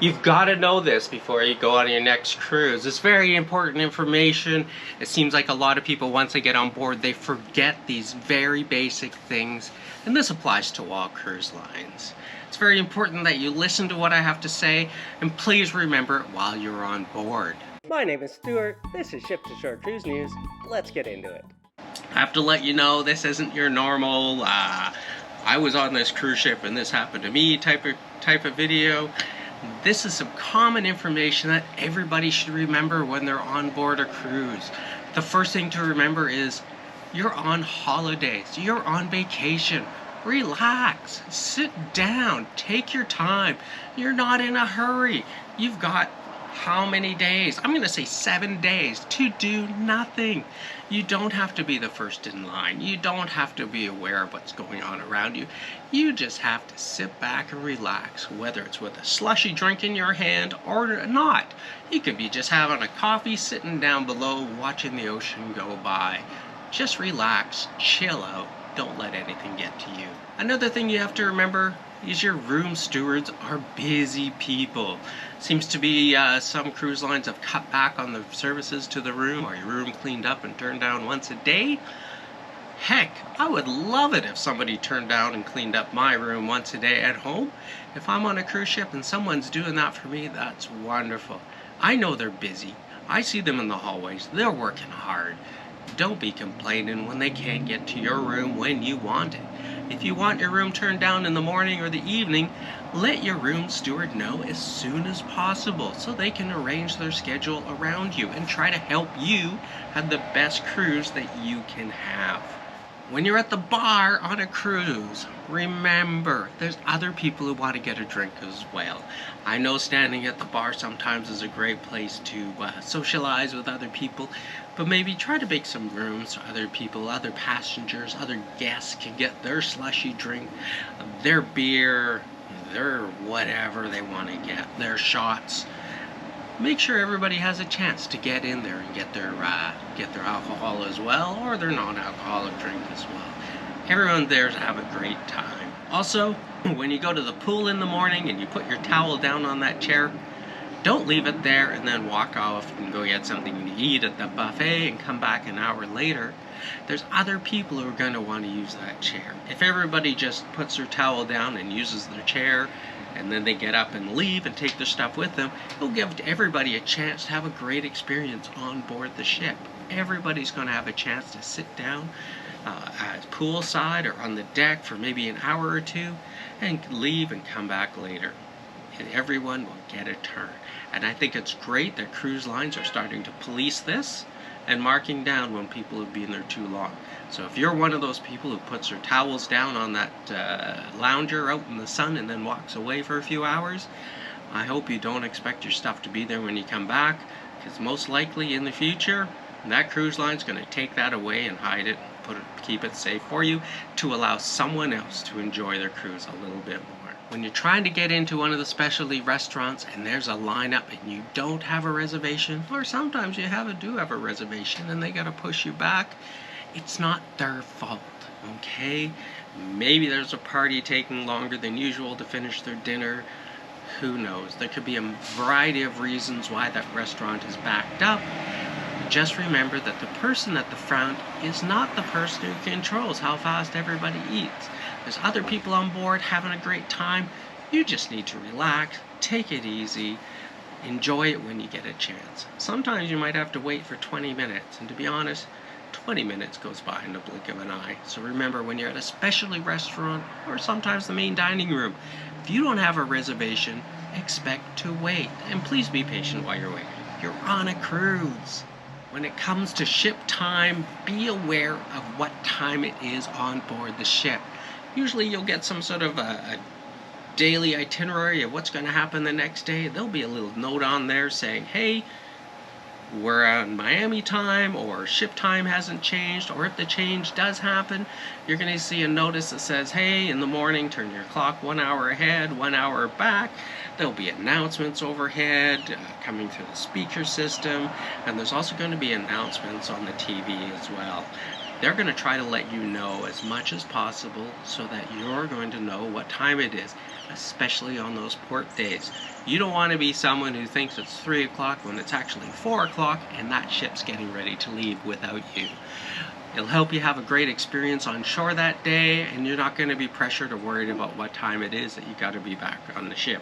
You've got to know this before you go on your next cruise. It's very important information. It seems like a lot of people, once they get on board, they forget these very basic things, and this applies to all cruise lines. It's very important that you listen to what I have to say, and please remember it while you're on board. My name is Stuart. This is Ship to Shore Cruise News. Let's get into it. I have to let you know this isn't your normal, I was on this cruise ship and this happened to me type of video. This is some common information that everybody should remember when they're on board a cruise. The first thing to remember is you're on holidays, you're on vacation. Relax, sit down, take your time. You're not in a hurry. You've got how many days? I'm going to say 7 days to do nothing. You don't have to be the first in line. You don't have to be aware of what's going on around you. You just have to sit back and relax, whether it's with a slushy drink in your hand or not. You could be just having a coffee, sitting down below, watching the ocean go by. Just relax, chill out. Don't let anything get to you. Another thing you have to remember is your room stewards are busy people. Seems to be some cruise lines have cut back on the services to the room, or your room cleaned up and turned down once a day. Heck, I would love it if somebody turned down and cleaned up my room once a day at home. If I'm on a cruise ship and someone's doing that for me, that's wonderful. I know they're busy. I see them in the hallways. They're working hard. Don't be complaining when they can't get to your room when you want it. If you want your room turned down in the morning or the evening, let your room steward know as soon as possible so they can arrange their schedule around you and try to help you have the best cruise that you can have. When you're at the bar on a cruise, remember, there's other people who want to get a drink as well. I know standing at the bar sometimes is a great place to socialize with other people, but maybe try to make some room so other people, other passengers, other guests can get their slushy drink, their beer, their whatever they want to get, their shots. Make sure everybody has a chance to get in there and get their alcohol as well, or their non-alcoholic drink as well. Everyone there to have a great time. Also, when you go to the pool in the morning and you put your towel down on that chair, don't leave it there and then walk off and go get something to eat at the buffet and come back an hour later. There's other people who are going to want to use that chair. If everybody just puts their towel down and uses their chair, and then they get up and leave and take their stuff with them, it'll give everybody a chance to have a great experience on board the ship. Everybody's going to have a chance to sit down at poolside or on the deck for maybe an hour or two and leave and come back later. And everyone will get a turn. And I think it's great that cruise lines are starting to police this and marking down when people have been there too long. So if you're one of those people who puts their towels down on that lounger out in the sun and then walks away for a few hours, I hope you don't expect your stuff to be there when you come back, because most likely in the future, that cruise line's going to take that away and hide it, keep it safe for you, to allow someone else to enjoy their cruise a little bit more. When you're trying to get into one of the specialty restaurants and there's a lineup and you don't have a reservation, or sometimes you do have a reservation and they got to push you back, it's not their fault, okay? Maybe there's a party taking longer than usual to finish their dinner. Who knows? There could be a variety of reasons why that restaurant is backed up. Just remember that the person at the front is not the person who controls how fast everybody eats. There's other people on board having a great time. You just need to relax, take it easy, enjoy it when you get a chance. Sometimes you might have to wait for 20 minutes, and to be honest, 20 minutes goes by in the blink of an eye. So remember, when you're at a specialty restaurant or sometimes the main dining room, if you don't have a reservation, expect to wait. And please be patient while you're waiting. You're on a cruise. When it comes to ship time, be aware of what time it is on board the ship. Usually you'll get some sort of a daily itinerary of what's going to happen the next day. There'll be a little note on there saying, hey, we're on Miami time, or ship time hasn't changed, or if the change does happen, you're going to see a notice that says, hey, in the morning, turn your clock 1 hour ahead, 1 hour back. There'll be announcements overhead coming through the speaker system, and there's also going to be announcements on the TV as well. They're going to try to let you know as much as possible so that you're going to know what time it is, especially on those port days. You don't want to be someone who thinks it's 3 o'clock when it's actually 4 o'clock and that ship's getting ready to leave without you. It'll help you have a great experience on shore that day, and you're not going to be pressured or worried about what time it is that you got to be back on the ship.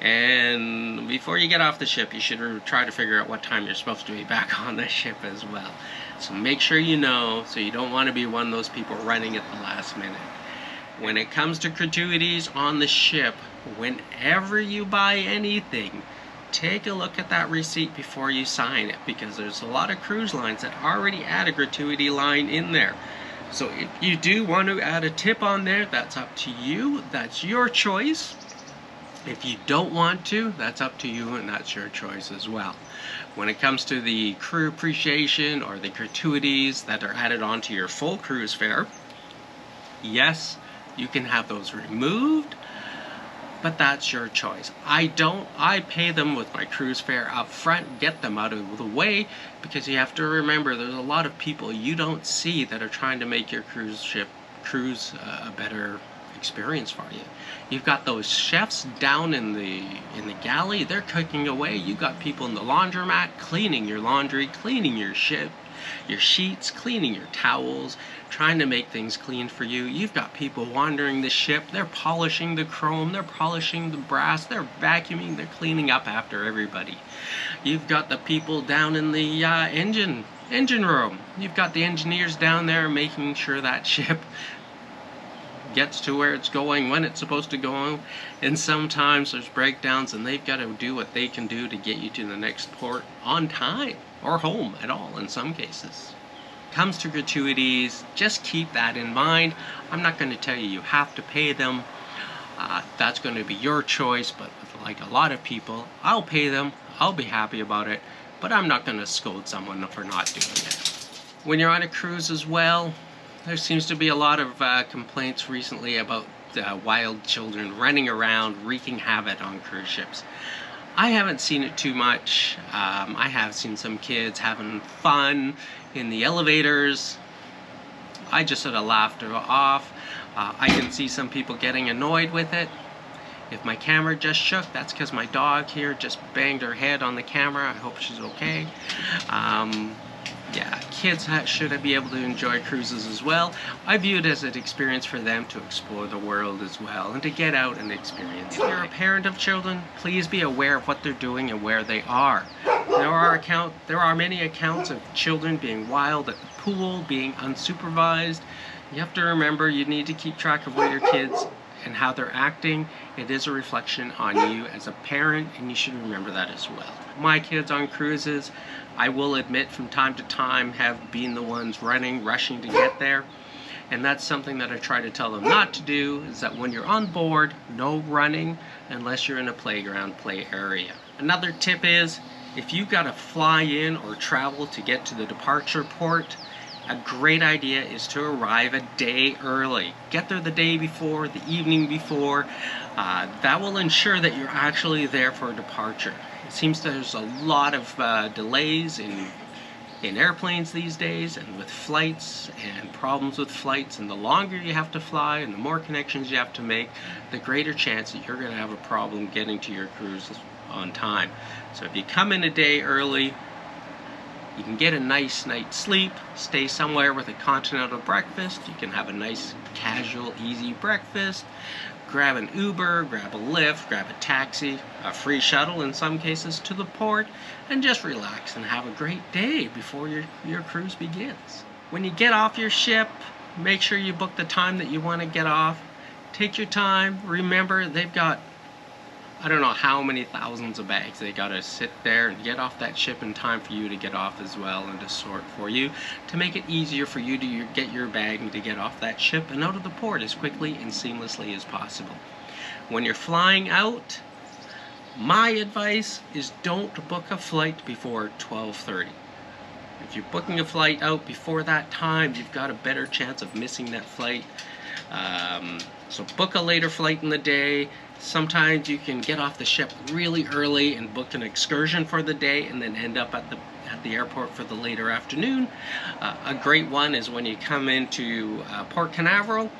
And before you get off the ship, you should try to figure out what time you're supposed to be back on the ship as well. So make sure you know, so you don't want to be one of those people running at the last minute. When it comes to gratuities on the ship, whenever you buy anything, take a look at that receipt before you sign it, because there's a lot of cruise lines that already add a gratuity line in there. So if you do want to add a tip on there, that's up to you. That's your choice. If you don't want to, that's up to you, and that's your choice as well. When it comes to the crew appreciation or the gratuities that are added onto your full cruise fare, yes, you can have those removed, but that's your choice. I pay them with my cruise fare up front, get them out of the way, because you have to remember there's a lot of people you don't see that are trying to make your cruise a better experience for you. You've got those chefs down in the galley, they're cooking away. You've got people in the laundromat cleaning your laundry, cleaning your ship, your sheets, cleaning your towels, trying to make things clean for you. You've got people wandering the ship, they're polishing the chrome, they're polishing the brass, they're vacuuming, they're cleaning up after everybody. You've got the people down in the engine room. You've got the engineers down there making sure that ship gets to where it's going when it's supposed to go, and sometimes there's breakdowns and they've got to do what they can do to get you to the next port on time, or home at all in some cases. Comes to gratuities, just keep that in mind. I'm not going to tell you you have to pay them. That's going to be your choice, but like a lot of people, I'll pay them, I'll be happy about it, but I'm not going to scold someone for not doing it. When you're on a cruise as well, there seems to be a lot of complaints recently about wild children running around wreaking havoc on cruise ships. I haven't seen it too much. I have seen some kids having fun in the elevators. I just sort of laughed it off. I can see some people getting annoyed with it. If my camera just shook, that's because my dog here just banged her head on the camera. I hope she's okay. Yeah, kids should be able to enjoy cruises as well. I view it as an experience for them to explore the world as well and to get out and experience. If you're a parent of children, please be aware of what they're doing and where they are. There are many accounts of children being wild at the pool, being unsupervised. You have to remember you need to keep track of where your kids and how they're acting. It is a reflection on you as a parent, and you should remember that as well. My kids on cruises, I will admit from time to time, have been the ones rushing to get there. And that's something that I try to tell them not to do, is that when you're on board, no running unless you're in a playground play area. Another tip is, if you've got to fly in or travel to get to the departure port, a great idea is to arrive a day early. Get there the day before, the evening before. That will ensure that you're actually there for departure. It seems there's a lot of delays in airplanes these days, and with flights, and problems with flights, and the longer you have to fly and the more connections you have to make, the greater chance that you're going to have a problem getting to your cruise on time. So if you come in a day early, you can get a nice night's sleep, stay somewhere with a continental breakfast. You can have a nice, casual, easy breakfast, grab an Uber, grab a Lyft, grab a taxi, a free shuttle in some cases to the port, and just relax and have a great day before your cruise begins. When you get off your ship, make sure you book the time that you want to get off. Take your time. Remember, they've got, I don't know how many thousands of bags. They got to sit there and get off that ship in time for you to get off as well, and to sort for you, to make it easier for you to get your bag and to get off that ship and out of the port as quickly and seamlessly as possible. When you're flying out, my advice is don't book a flight before 12:30. If you're booking a flight out before that time, you've got a better chance of missing that flight. So book a later flight in the day. Sometimes you can get off the ship really early and book an excursion for the day and then end up at at the airport for the later afternoon. A great one is when you come into Port Canaveral.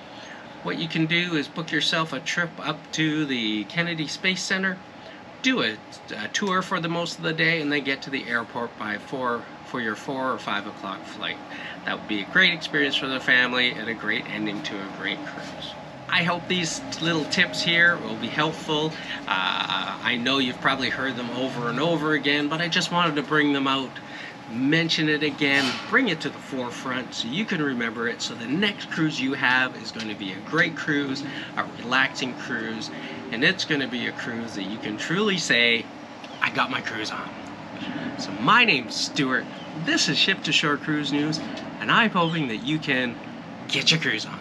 What you can do is book yourself a trip up to the Kennedy Space Center, do a tour for the most of the day, and then get to the airport by 4 for your 4 or 5 o'clock flight. That would be a great experience for the family and a great ending to a great cruise. I hope these little tips here will be helpful. I know you've probably heard them over and over again, but I just wanted to bring them out, mention it again, bring it to the forefront so you can remember it, so the next cruise you have is going to be a great cruise, a relaxing cruise, and it's going to be a cruise that you can truly say, I got my cruise on. So my name's Stuart, this is Ship to Shore Cruise News, and I'm hoping that you can get your cruise on.